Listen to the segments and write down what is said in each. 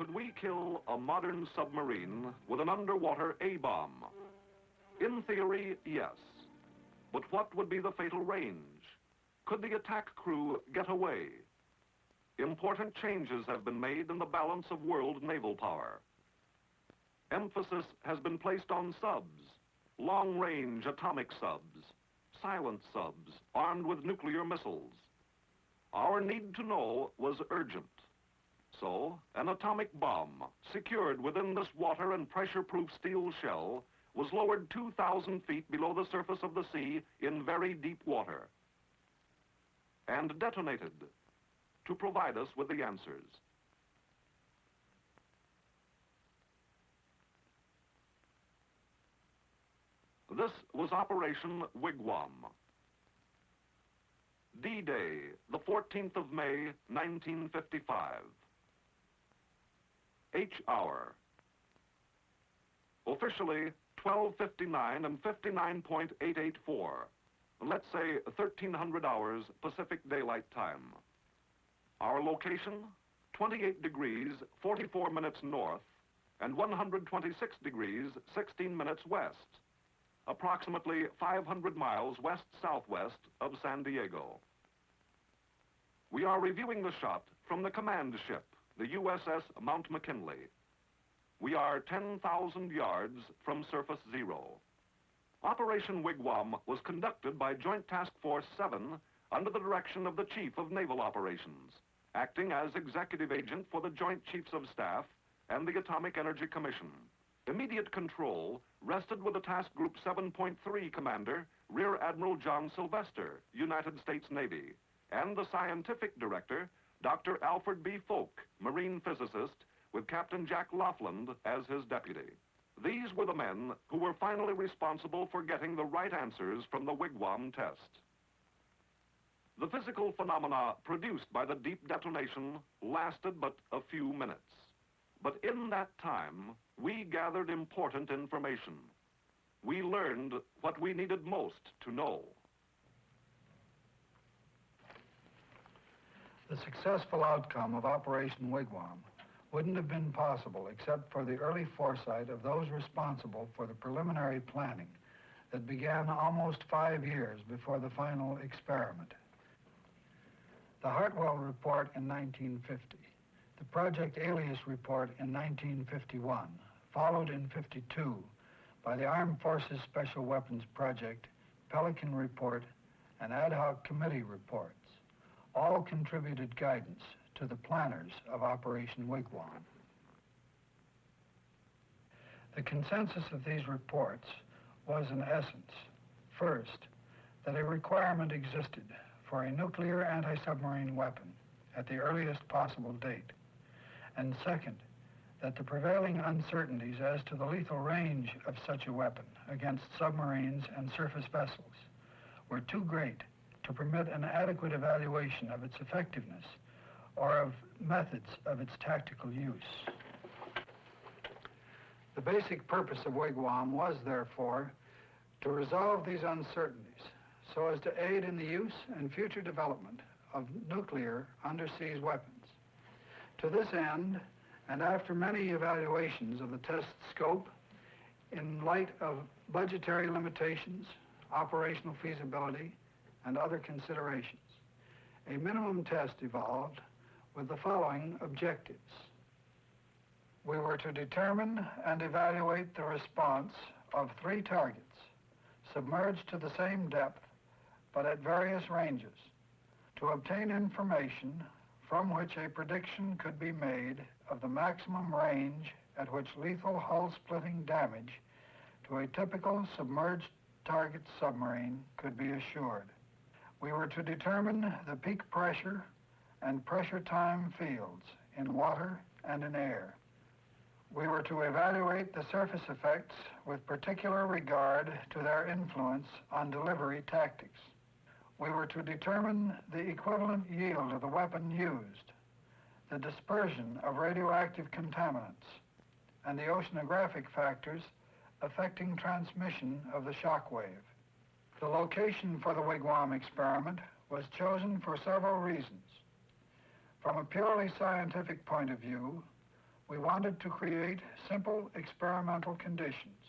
Could we kill a modern submarine with an underwater A-bomb? In theory, yes. But what would be the fatal range? Could the attack crew get away? Important changes have been made in the balance of world naval power. Emphasis has been placed on subs, long-range atomic subs, silent subs armed with nuclear missiles. Our need to know was urgent. So, an atomic bomb, secured within this water and pressure-proof steel shell, was lowered 2,000 feet below the surface of the sea in very deep water, and detonated to provide us with the answers. This was Operation Wigwam. D-Day, the 14th of May, 1955. H-hour. Officially, 12:59 and 59.884. Let's say 1,300 hours Pacific Daylight Time. Our location, 28 degrees, 44 minutes north, and 126 degrees, 16 minutes west, approximately 500 miles west-southwest of San Diego. We are reviewing the shot from the command ship, the USS Mount McKinley. We are 10,000 yards from surface zero. Operation Wigwam was conducted by Joint Task Force 7 under the direction of the Chief of Naval Operations, acting as executive agent for the Joint Chiefs of Staff and the Atomic Energy Commission. Immediate control rested with the Task Group 7.3 Commander, Rear Admiral John Sylvester, United States Navy, and the Scientific Director, Dr. Alfred B. Folk, Marine Physicist, with Captain Jack Laughlin as his deputy. These were the men who were finally responsible for getting the right answers from the Wigwam test. The physical phenomena produced by the deep detonation lasted but a few minutes. But in that time, we gathered important information. We learned what we needed most to know. The successful outcome of Operation Wigwam wouldn't have been possible except for the early foresight of those responsible for the preliminary planning that began almost 5 years before the final experiment. The Hartwell Report in 1950, the Project Alias Report in 1951, followed in 52 by the Armed Forces Special Weapons Project, Pelican Report, and Ad Hoc Committee reports, all contributed guidance to the planners of Operation Wigwam. The consensus of these reports was, in essence, first, that a requirement existed for a nuclear anti-submarine weapon at the earliest possible date, and second, that the prevailing uncertainties as to the lethal range of such a weapon against submarines and surface vessels were too great to permit an adequate evaluation of its effectiveness or of methods of its tactical use. The basic purpose of Wigwam was, therefore, to resolve these uncertainties so as to aid in the use and future development of nuclear undersea weapons. To this end, and after many evaluations of the test scope, in light of budgetary limitations, operational feasibility, and other considerations, a minimum test evolved with the following objectives. We were to determine and evaluate the response of 3 targets, submerged to the same depth, but at various ranges, to obtain information from which a prediction could be made of the maximum range at which lethal hull-splitting damage to a typical submerged target submarine could be assured. We were to determine the peak pressure and pressure time fields in water and in air. We were to evaluate the surface effects with particular regard to their influence on delivery tactics. We were to determine the equivalent yield of the weapon used, the dispersion of radioactive contaminants, and the oceanographic factors affecting transmission of the shock wave. The location for the Wigwam experiment was chosen for several reasons. From a purely scientific point of view, We wanted to create simple experimental conditions,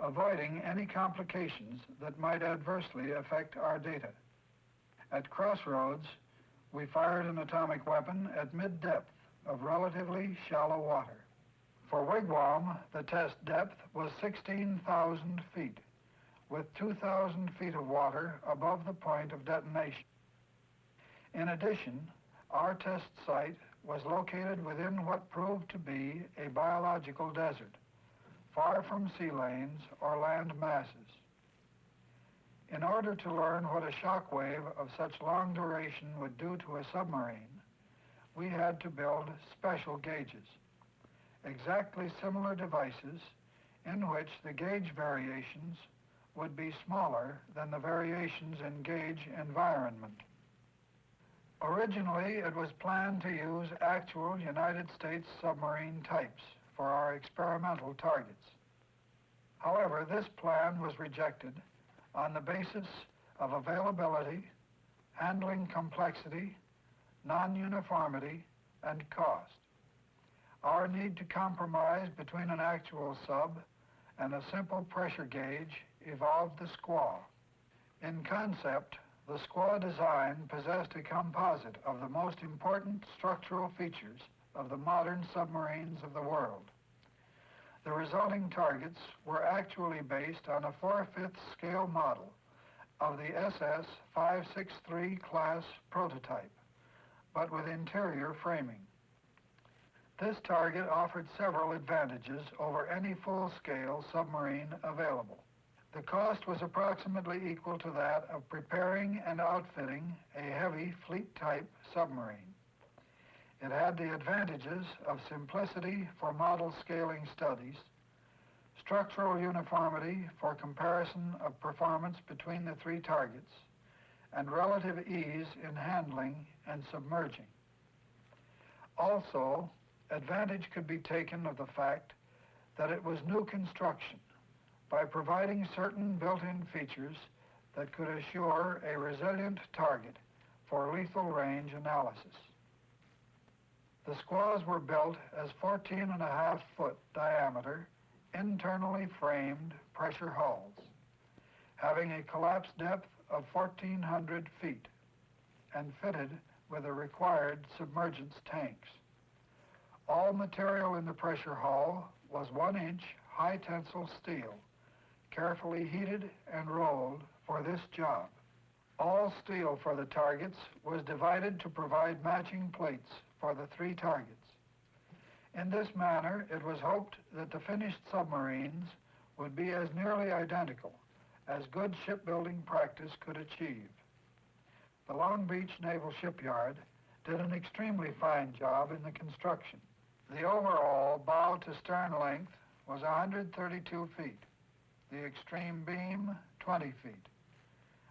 avoiding any complications that might adversely affect our data. At Crossroads, we fired an atomic weapon at mid-depth of relatively shallow water. For Wigwam, the test depth was 16,000 feet, with 2,000 feet of water above the point of detonation. In addition, our test site was located within what proved to be a biological desert, far from sea lanes or land masses. In order to learn what a shock wave of such long duration would do to a submarine, we had to build special gauges, exactly similar devices in which the gauge variations would be smaller than the variations in gauge environment. Originally, it was planned to use actual United States submarine types for our experimental targets. However, this plan was rejected on the basis of availability, handling complexity, non-uniformity, and cost. Our need to compromise between an actual sub and a simple pressure gauge evolved the squaw. In concept, the squaw design possessed a composite of the most important structural features of the modern submarines of the world. The resulting targets were actually based on a 4/5 scale model of the SS 563 class prototype, but with interior framing. This target offered several advantages over any full-scale submarine available. The cost was approximately equal to that of preparing and outfitting a heavy fleet-type submarine. It had the advantages of simplicity for model scaling studies, structural uniformity for comparison of performance between the three targets, and relative ease in handling and submerging. Also, advantage could be taken of the fact that it was new construction by providing certain built-in features that could assure a resilient target for lethal range analysis. The squaws were built as 14.5-foot diameter, internally framed pressure hulls, having a collapse depth of 1,400 feet and fitted with the required submergence tanks. All material in the pressure hull was 1-inch high-tensile steel, carefully heated and rolled for this job. All steel for the targets was divided to provide matching plates for the three targets. In this manner, it was hoped that the finished submarines would be as nearly identical as good shipbuilding practice could achieve. The Long Beach Naval Shipyard did an extremely fine job in the construction. The overall bow to stern length was 132 feet, the extreme beam 20 feet,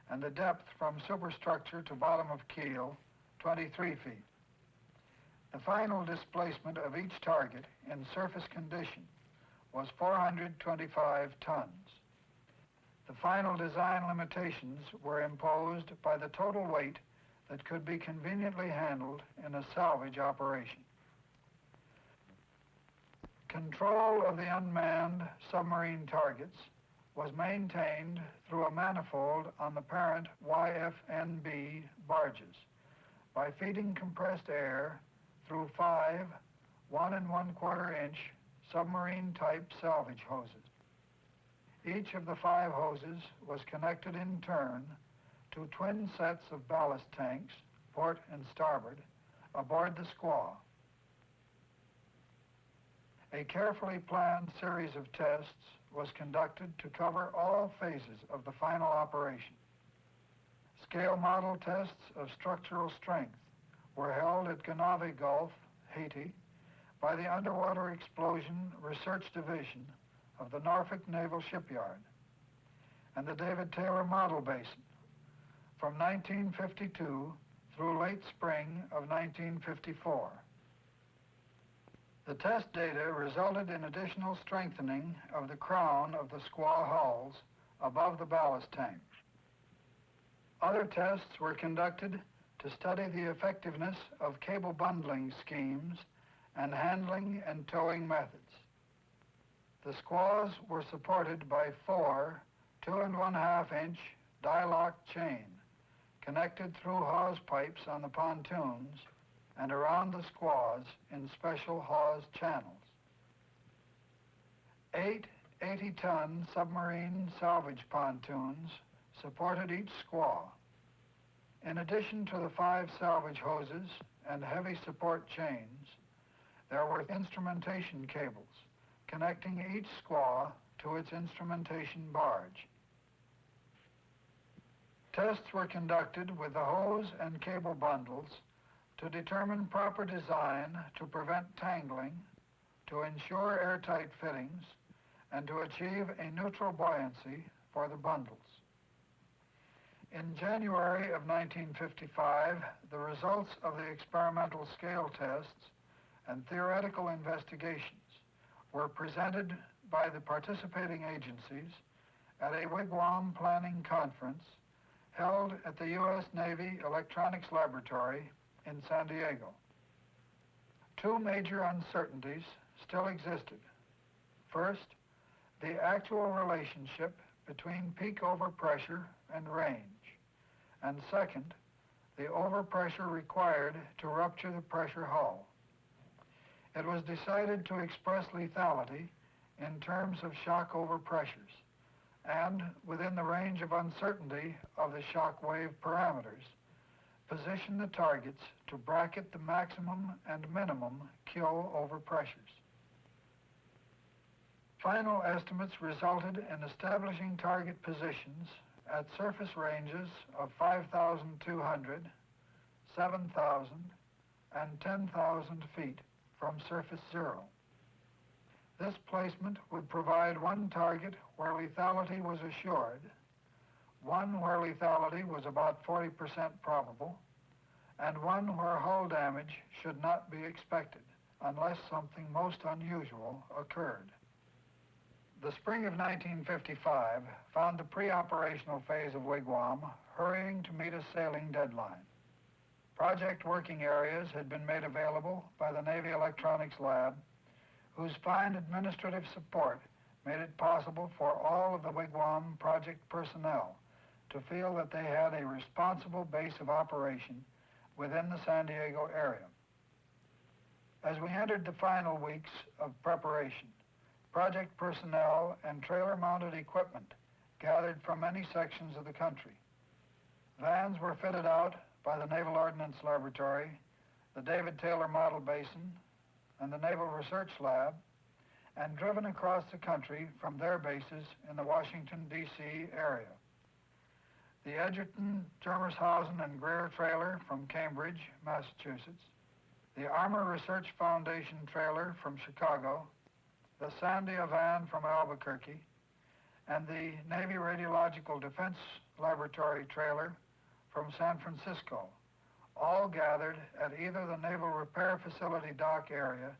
and the depth from superstructure to bottom of keel 23 feet. The final displacement of each target in surface condition was 425 tons. The final design limitations were imposed by the total weight that could be conveniently handled in a salvage operation. Control of the unmanned submarine targets was maintained through a manifold on the parent YFNB barges by feeding compressed air through 5 1 1/4 inch submarine-type salvage hoses. Each of the 5 hoses was connected in turn to twin sets of ballast tanks, port and starboard, aboard the squaw. A carefully planned series of tests was conducted to cover all phases of the final operation. Scale model tests of structural strength were held at Ganave Gulf, Haiti, by the Underwater Explosion Research Division of the Norfolk Naval Shipyard and the David Taylor Model Basin from 1952 through late spring of 1954. The test data resulted in additional strengthening of the crown of the squaw hulls above the ballast tank. Other tests were conducted to study the effectiveness of cable bundling schemes and handling and towing methods. The squaws were supported by 4 2.5-inch die-lock chain connected through hawse pipes on the pontoons and around the squaws in special hawse channels. 8 80-ton submarine salvage pontoons supported each squaw. In addition to the 5 salvage hoses and heavy support chains, there were instrumentation cables connecting each squaw to its instrumentation barge. Tests were conducted with the hose and cable bundles to determine proper design to prevent tangling, to ensure airtight fittings, and to achieve a neutral buoyancy for the bundles. In January of 1955, the results of the experimental scale tests and theoretical investigations were presented by the participating agencies at a Wigwam planning conference held at the U.S. Navy Electronics Laboratory in San Diego. 2 major uncertainties still existed. First, the actual relationship between peak overpressure and range, and second, the overpressure required to rupture the pressure hull. It was decided to express lethality in terms of shock overpressures, and within the range of uncertainty of the shock wave parameters, position the targets to bracket the maximum and minimum kill overpressures. Final estimates resulted in establishing target positions at surface ranges of 5,200, 7,000, and 10,000 feet from surface zero. This placement would provide one target where lethality was assured, one where lethality was about 40% probable, and one where hull damage should not be expected unless something most unusual occurred. The spring of 1955 found the pre-operational phase of Wigwam hurrying to meet a sailing deadline. Project working areas had been made available by the Navy Electronics Lab, whose fine administrative support made it possible for all of the Wigwam project personnel to feel that they had a responsible base of operation within the San Diego area. As we entered the final weeks of preparation, project personnel and trailer-mounted equipment gathered from many sections of the country. Vans were fitted out by the Naval Ordnance Laboratory, the David Taylor Model Basin, and the Naval Research Lab, and driven across the country from their bases in the Washington, D.C. area. The Edgerton, Germershausen, and Greer trailer from Cambridge, Massachusetts, the Armor Research Foundation trailer from Chicago, the Sandia van from Albuquerque, and the Navy Radiological Defense Laboratory trailer from San Francisco, all gathered at either the Naval Repair Facility dock area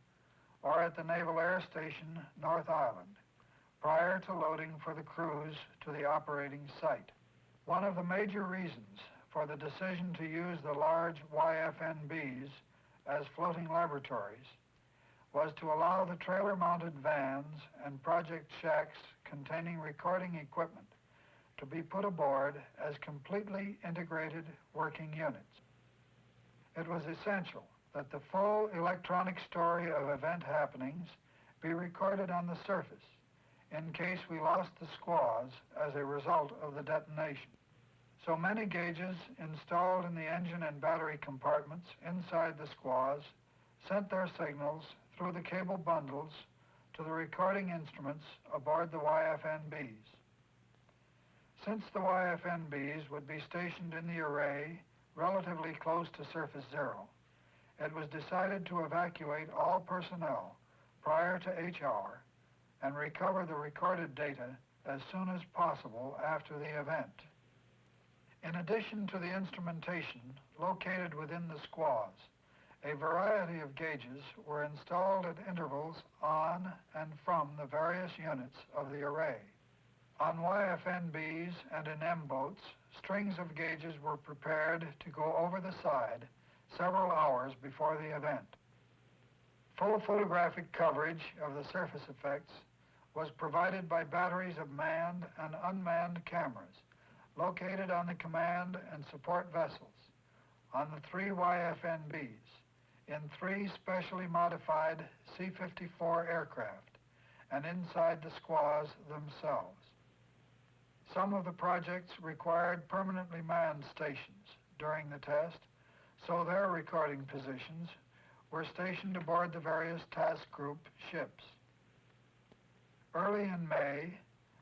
or at the Naval Air Station, North Island, prior to loading for the cruise to the operating site. One of the major reasons for the decision to use the large YFNBs as floating laboratories was to allow the trailer-mounted vans and project shacks containing recording equipment to be put aboard as completely integrated working units. It was essential that the full electronic story of event happenings be recorded on the surface in case we lost the squaws as a result of the detonation. So many gauges installed in the engine and battery compartments inside the squaws sent their signals through the cable bundles to the recording instruments aboard the YFNBs. Since the YFNBs would be stationed in the array relatively close to surface zero, it was decided to evacuate all personnel prior to H-hour and recover the recorded data as soon as possible after the event. In addition to the instrumentation located within the squaws, a variety of gauges were installed at intervals on and from the various units of the array. On YFNBs and in M-boats, strings of gauges were prepared to go over the side several hours before the event. Full photographic coverage of the surface effects was provided by batteries of manned and unmanned cameras located on the command and support vessels, on the 3 YFNBs, in 3 specially modified C-54 aircraft, and inside the squaws themselves. Some of the projects required permanently manned stations during the test, so their recording positions were stationed aboard the various task group ships. Early in May,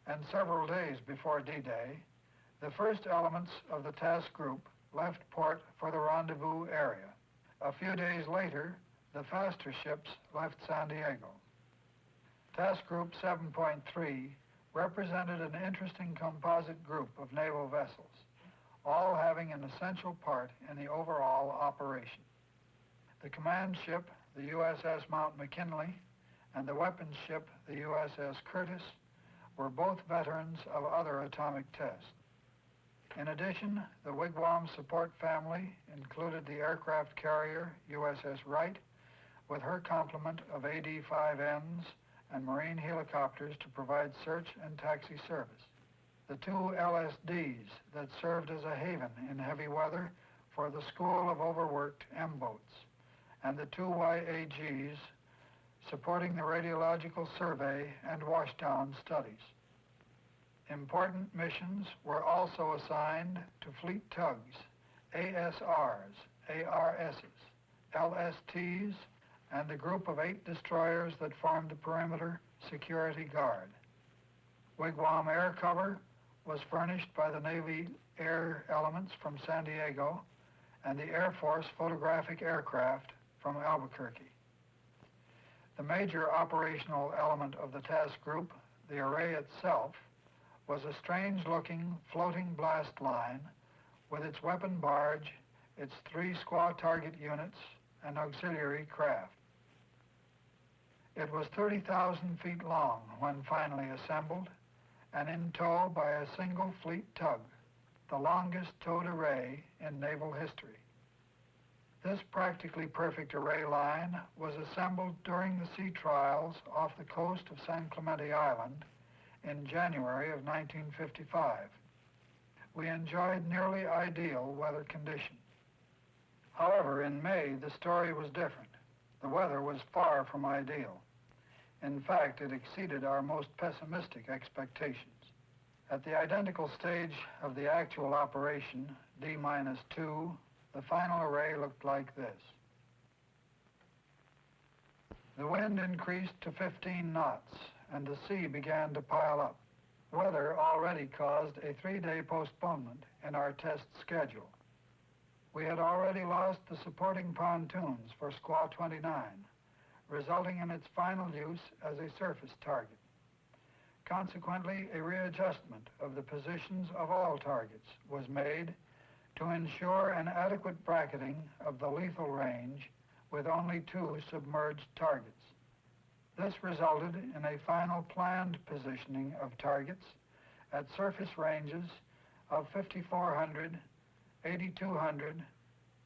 and several days before D-Day, the first elements of the task group left port for the rendezvous area. A few days later, the faster ships left San Diego. Task Group 7.3 represented an interesting composite group of naval vessels, all having an essential part in the overall operation. The command ship, the USS Mount McKinley, and the weapons ship, the USS Curtis, were both veterans of other atomic tests. In addition, the Wigwam support family included the aircraft carrier USS Wright, with her complement of AD-5Ns and Marine helicopters to provide search and taxi service. The 2 LSDs that served as a haven in heavy weather for the School of Overworked M-boats, and the 2 YAGs supporting the radiological survey and washdown studies. Important missions were also assigned to fleet tugs, ASRs, ARSs, LSTs, and the group of 8 destroyers that formed the perimeter security guard. Wigwam air cover was furnished by the Navy air elements from San Diego and the Air Force photographic aircraft from Albuquerque. The major operational element of the task group, the array itself, was a strange-looking floating blast line with its weapon barge, its 3 squaw target units, and auxiliary craft. It was 30,000 feet long when finally assembled and in tow by a single fleet tug, the longest towed array in naval history. This practically perfect array line was assembled during the sea trials off the coast of San Clemente Island in January of 1955. We enjoyed nearly ideal weather conditions. However, in May, the story was different. The weather was far from ideal. In fact, it exceeded our most pessimistic expectations. At the identical stage of the actual operation, D-2, the final array looked like this. The wind increased to 15 knots, and the sea began to pile up. Weather already caused a 3-day postponement in our test schedule. We had already lost the supporting pontoons for Squaw 29, resulting in its final use as a surface target. Consequently, a readjustment of the positions of all targets was made to ensure an adequate bracketing of the lethal range with only 2 submerged targets. This resulted in a final planned positioning of targets at surface ranges of 5,400, 8,200,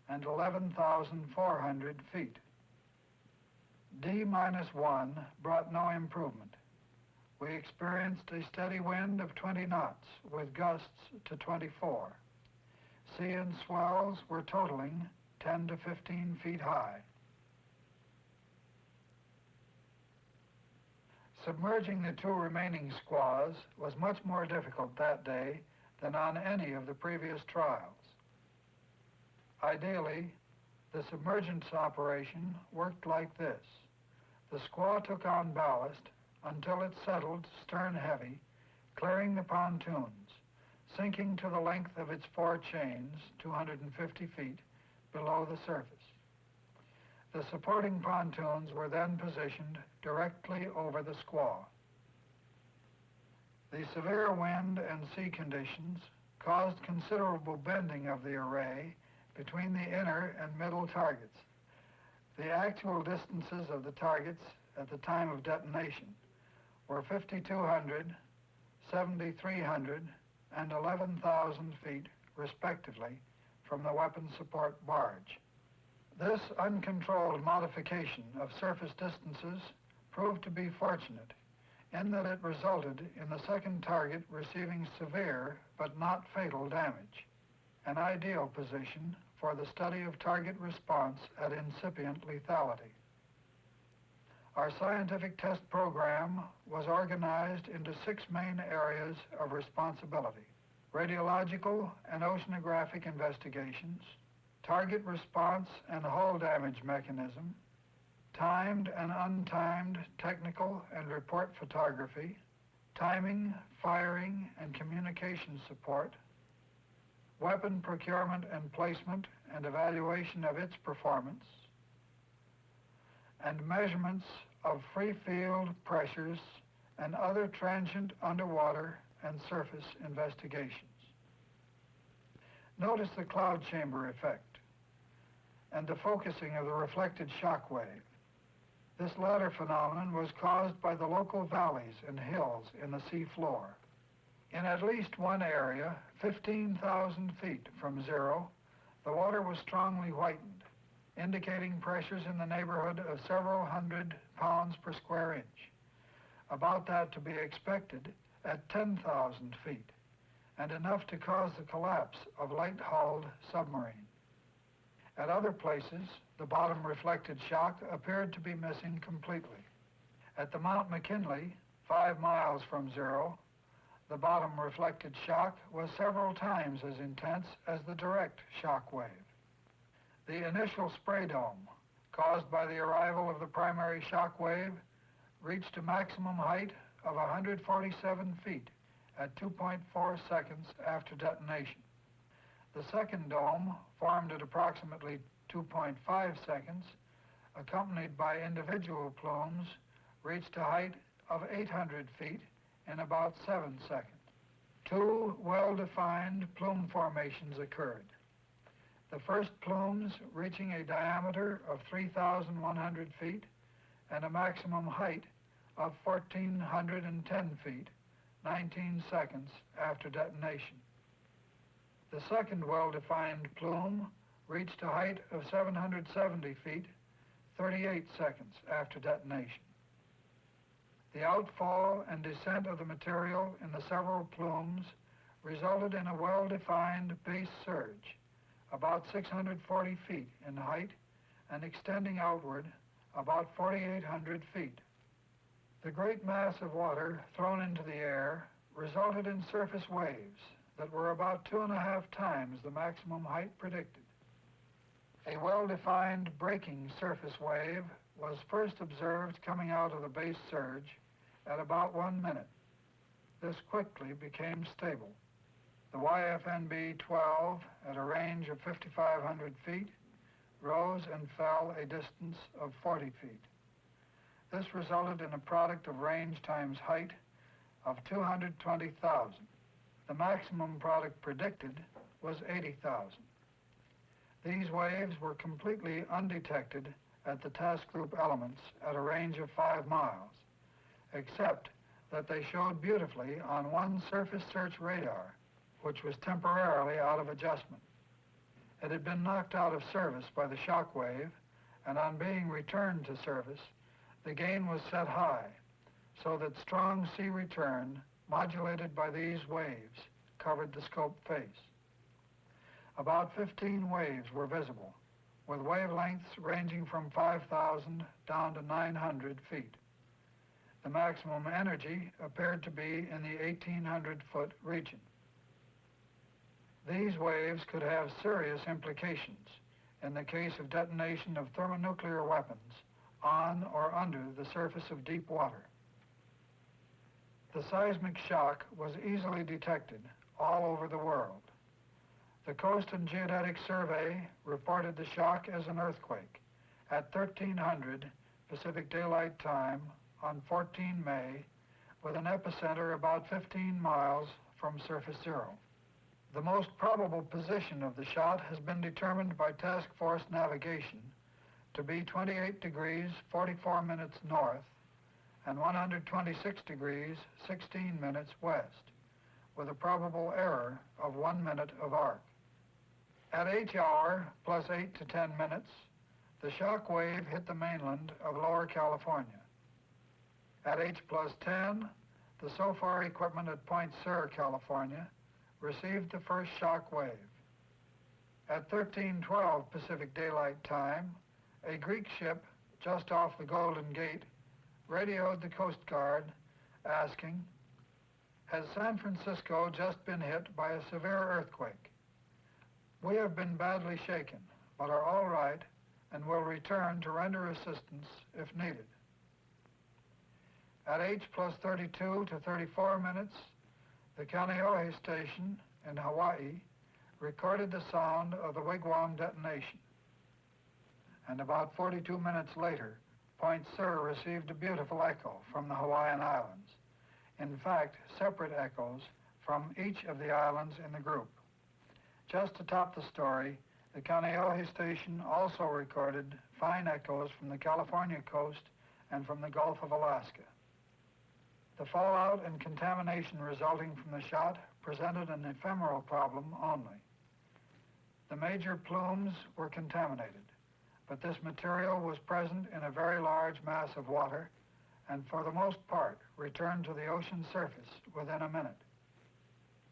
and 11,400 feet. D-1 brought no improvement. We experienced a steady wind of 20 knots with gusts to 24. Sea and swells were totaling 10 to 15 feet high. Submerging the 2 remaining squaws was much more difficult that day than on any of the previous trials. Ideally, the submergence operation worked like this. The squaw took on ballast until it settled stern heavy, clearing the pontoons, sinking to the length of its 4 chains, 250 feet, below the surface. The supporting pontoons were then positioned directly over the squaw. The severe wind and sea conditions caused considerable bending of the array between the inner and middle targets. The actual distances of the targets at the time of detonation were 5,200, 7,300, and 11,000 feet, respectively, from the weapon support barge. This uncontrolled modification of surface distances proved to be fortunate in that it resulted in the second target receiving severe but not fatal damage, an ideal position for the study of target response at incipient lethality. Our scientific test program was organized into 6 main areas of responsibility: radiological and oceanographic investigations, target response and hull damage mechanism, timed and untimed technical and report photography, timing, firing, and communication support, weapon procurement and placement and evaluation of its performance, and measurements of free field pressures and other transient underwater and surface investigations. Notice the cloud chamber effect and the focusing of the reflected shock wave. This latter phenomenon was caused by the local valleys and hills in the sea floor. In at least one area, 15,000 feet from zero, the water was strongly whitened, indicating pressures in the neighborhood of several hundred pounds per square inch, about that to be expected at 10,000 feet, and enough to cause the collapse of light-hulled submarine. At other places, the bottom reflected shock appeared to be missing completely. At the Mount McKinley, 5 miles from zero, the bottom reflected shock was several times as intense as the direct shock wave. The initial spray dome, caused by the arrival of the primary shock wave, reached a maximum height of 147 feet at 2.4 seconds after detonation. The second dome, formed at approximately 2.5 seconds, accompanied by individual plumes, reached a height of 800 feet in about 7 seconds. 2 well-defined plume formations occurred. The first plumes reaching a diameter of 3,100 feet and a maximum height of 1,410 feet, 19 seconds after detonation. The second well-defined plume reached a height of 770 feet, 38 seconds after detonation. The outfall and descent of the material in the several plumes resulted in a well-defined base surge, about 640 feet in height and extending outward about 4,800 feet. The great mass of water thrown into the air resulted in surface waves that were about 2.5 times the maximum height predicted. A well-defined breaking surface wave was first observed coming out of the base surge at about 1 minute. This quickly became stable. The YFNB-12, at a range of 5,500 feet, rose and fell a distance of 40 feet. This resulted in a product of range times height of 220,000. The maximum product predicted was 80,000. These waves were completely undetected at the task group elements at a range of 5 miles, except that they showed beautifully on one surface search radar, which was temporarily out of adjustment. It had been knocked out of service by the shock wave, and on being returned to service, the gain was set high, so that strong sea return, modulated by these waves, covered the scope face. About 15 waves were visible, with wavelengths ranging from 5,000 down to 900 feet. The maximum energy appeared to be in the 1,800-foot region. These waves could have serious implications in the case of detonation of thermonuclear weapons on or under the surface of deep water. The seismic shock was easily detected all over the world. The Coast and Geodetic Survey reported the shock as an earthquake at 1300 Pacific Daylight Time on 14 May, with an epicenter about 15 miles from surface zero. The most probable position of the shot has been determined by task force navigation to be 28 degrees 44 minutes north and 126 degrees 16 minutes west, with a probable error of 1 minute of arc. At H hour plus 8 to 10 minutes, The shock wave hit the mainland of Lower California. At H+10, the SOFAR equipment at Point Sur, California, received the first shock wave. At 13:12 Pacific Daylight Time, a Greek ship just off the Golden Gate radioed the Coast Guard asking, "Has San Francisco just been hit by a severe earthquake? We have been badly shaken, but are all right and will return to render assistance if needed." At H+32 to 34 minutes, the Kaneohe station in Hawaii recorded the sound of the Wigwam detonation. And about 42 minutes later, Point Sur received a beautiful echo from the Hawaiian Islands. In fact, separate echoes from each of the islands in the group. Just to top the story, the Kaneohe station also recorded fine echoes from the California coast and from the Gulf of Alaska. The fallout and contamination resulting from the shot presented an ephemeral problem only. The major plumes were contaminated, but this material was present in a very large mass of water and for the most part returned to the ocean surface within a minute.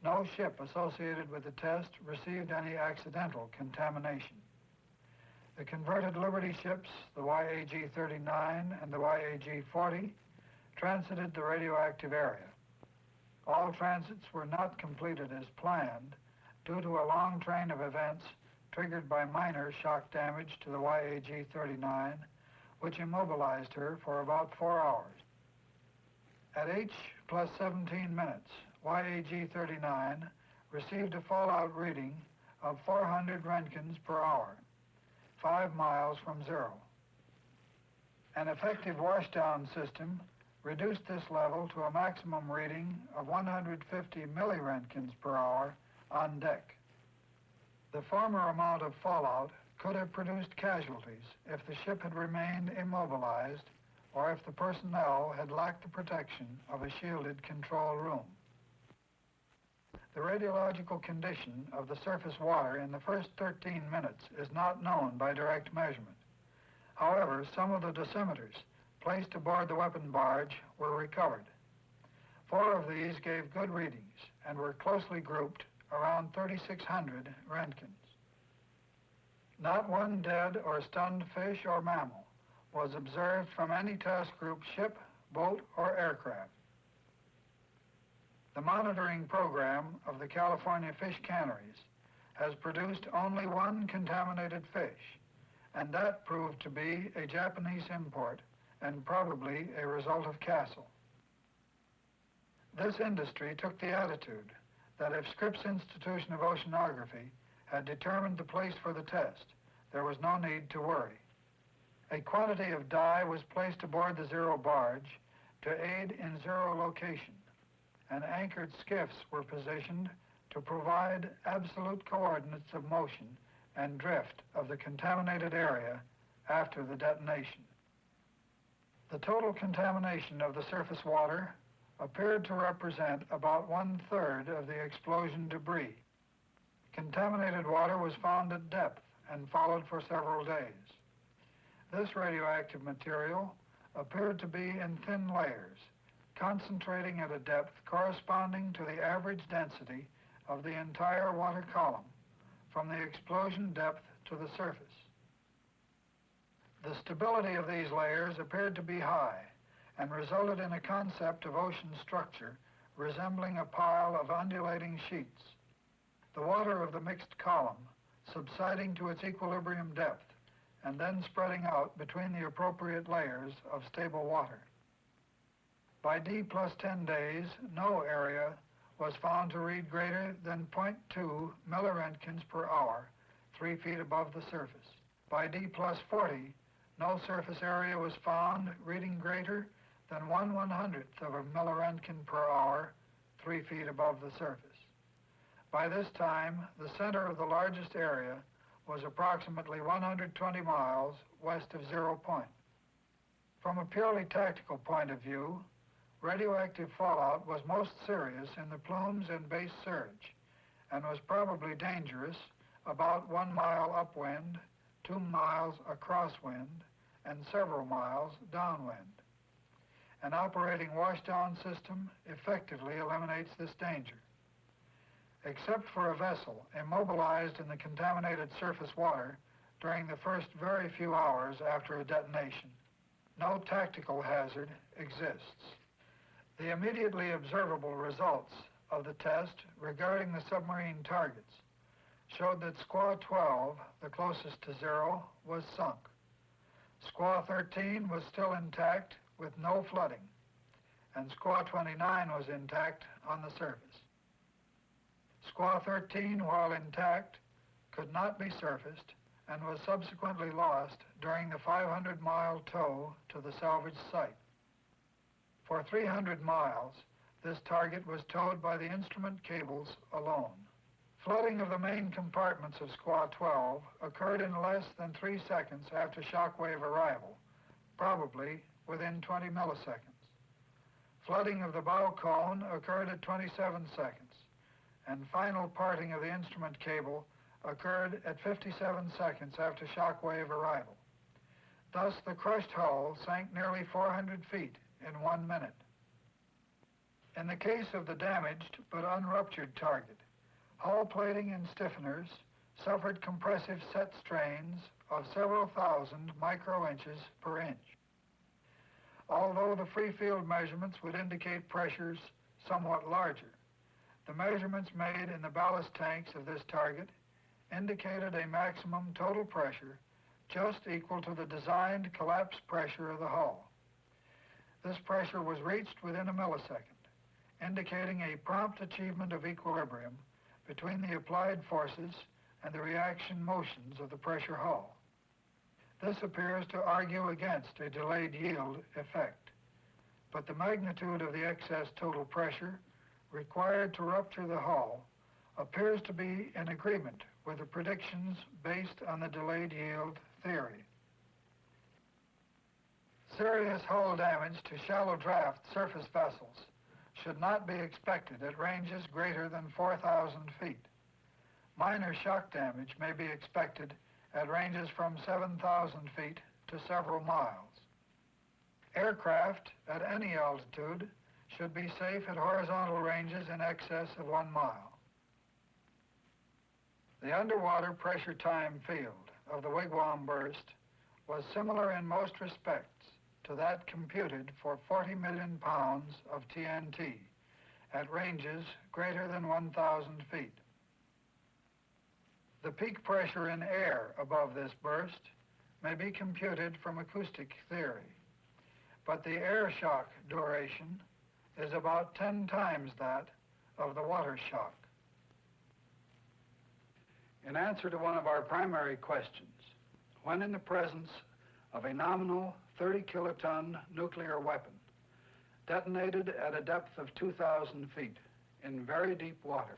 No ship associated with the test received any accidental contamination. The converted Liberty ships, the YAG-39 and the YAG-40, transited the radioactive area. All transits were not completed as planned due to a long train of events triggered by minor shock damage to the YAG-39, which immobilized her for about 4 hours. At H+17 minutes, YAG-39 received a fallout reading of 400 Roentgens per hour, 5 miles from zero. An effective washdown system reduced this level to a maximum reading of 150 milliroentgens per hour on deck. The former amount of fallout could have produced casualties if the ship had remained immobilized or if the personnel had lacked the protection of a shielded control room. The radiological condition of the surface water in the first 13 minutes is not known by direct measurement. However, some of the dosimeters placed aboard the weapon barge were recovered. 4 of these gave good readings and were closely grouped around 3,600 Roentgens. Not one dead or stunned fish or mammal was observed from any task group ship, boat, or aircraft. The monitoring program of the California fish canneries has produced only 1 contaminated fish, and that proved to be a Japanese import and probably a result of Castle. This industry took the attitude that if Scripps Institution of Oceanography had determined the place for the test, there was no need to worry. A quantity of dye was placed aboard the Zero barge to aid in zero location, and anchored skiffs were positioned to provide absolute coordinates of motion and drift of the contaminated area after the detonation. The total contamination of the surface water appeared to represent about 1/3 of the explosion debris. Contaminated water was found at depth and followed for several days. This radioactive material appeared to be in thin layers, concentrating at a depth corresponding to the average density of the entire water column from the explosion depth to the surface. The stability of these layers appeared to be high and resulted in a concept of ocean structure resembling a pile of undulating sheets. The water of the mixed column subsiding to its equilibrium depth and then spreading out between the appropriate layers of stable water. By D+10 days, no area was found to read greater than 0.2 milliroentgens per hour, 3 feet above the surface. By D+40, no surface area was found reading greater than 1/100th of a milliroentgen per hour, 3 feet above the surface. By this time, the center of the largest area was approximately 120 miles west of 0 point. From a purely tactical point of view, radioactive fallout was most serious in the plumes and base surge and was probably dangerous about 1 mile upwind 2 miles a crosswind and several miles downwind. An operating washdown system effectively eliminates this danger. Except for a vessel immobilized in the contaminated surface water during the first very few hours after a detonation, no tactical hazard exists. The immediately observable results of the test regarding the submarine targets showed that Squaw 12, the closest to zero, was sunk. Squaw 13 was still intact with no flooding, and Squaw 29 was intact on the surface. Squaw 13, while intact, could not be surfaced and was subsequently lost during the 500-mile tow to the salvage site. For 300 miles, this target was towed by the instrument cables alone. Flooding of the main compartments of Squaw 12 occurred in less than 3 seconds after shockwave arrival, probably within 20 milliseconds. Flooding of the bow cone occurred at 27 seconds, and final parting of the instrument cable occurred at 57 seconds after shockwave arrival. Thus, the crushed hull sank nearly 400 feet in 1 minute. In the case of the damaged but unruptured target, hull plating and stiffeners suffered compressive set strains of several thousand microinches per inch. Although the free field measurements would indicate pressures somewhat larger, the measurements made in the ballast tanks of this target indicated a maximum total pressure just equal to the designed collapse pressure of the hull. This pressure was reached within a millisecond, indicating a prompt achievement of equilibrium between the applied forces and the reaction motions of the pressure hull. This appears to argue against a delayed yield effect, but the magnitude of the excess total pressure required to rupture the hull appears to be in agreement with the predictions based on the delayed yield theory. Serious hull damage to shallow draft surface vessels should not be expected at ranges greater than 4,000 feet. Minor shock damage may be expected at ranges from 7,000 feet to several miles. Aircraft at any altitude should be safe at horizontal ranges in excess of 1 mile. The underwater pressure time field of the Wigwam burst was similar in most respects to that computed for 40 million pounds of TNT at ranges greater than 1,000 feet. The peak pressure in air above this burst may be computed from acoustic theory, but the air shock duration is about 10 times that of the water shock. In answer to one of our primary questions, when in the presence of a nominal 30-kiloton nuclear weapon detonated at a depth of 2,000 feet in very deep water,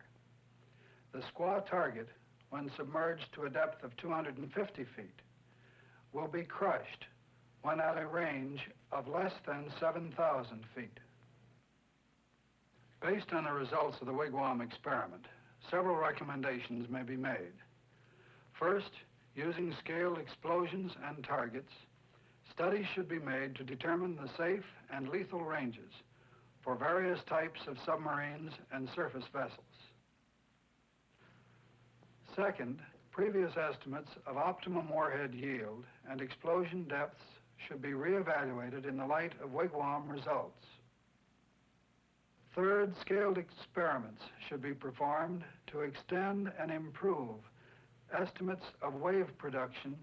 the Squaw target, when submerged to a depth of 250 feet, will be crushed when at a range of less than 7,000 feet. Based on the results of the Wigwam experiment, several recommendations may be made. First, using scaled explosions and targets, studies should be made to determine the safe and lethal ranges for various types of submarines and surface vessels. Second, previous estimates of optimum warhead yield and explosion depths should be reevaluated in the light of Wigwam results. Third, scaled experiments should be performed to extend and improve estimates of wave production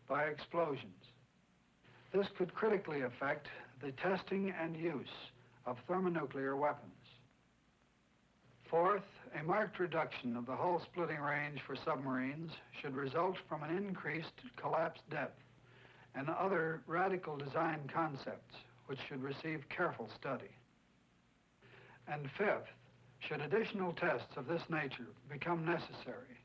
by explosions. This could critically affect the testing and use of thermonuclear weapons. Fourth, a marked reduction of the hull splitting range for submarines should result from an increased collapse depth and other radical design concepts which should receive careful study. And fifth, should additional tests of this nature become necessary,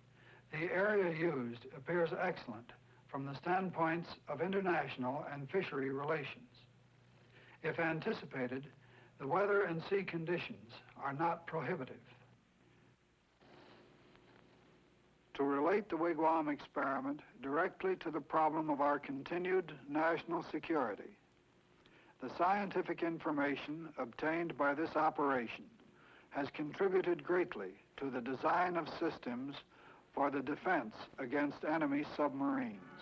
the area used appears excellent from the standpoints of international and fishery relations. If anticipated, the weather and sea conditions are not prohibitive. to relate the Wigwam experiment directly to the problem of our continued national security. The scientific information obtained by this operation has contributed greatly to the design of systems for the defense against enemy submarines.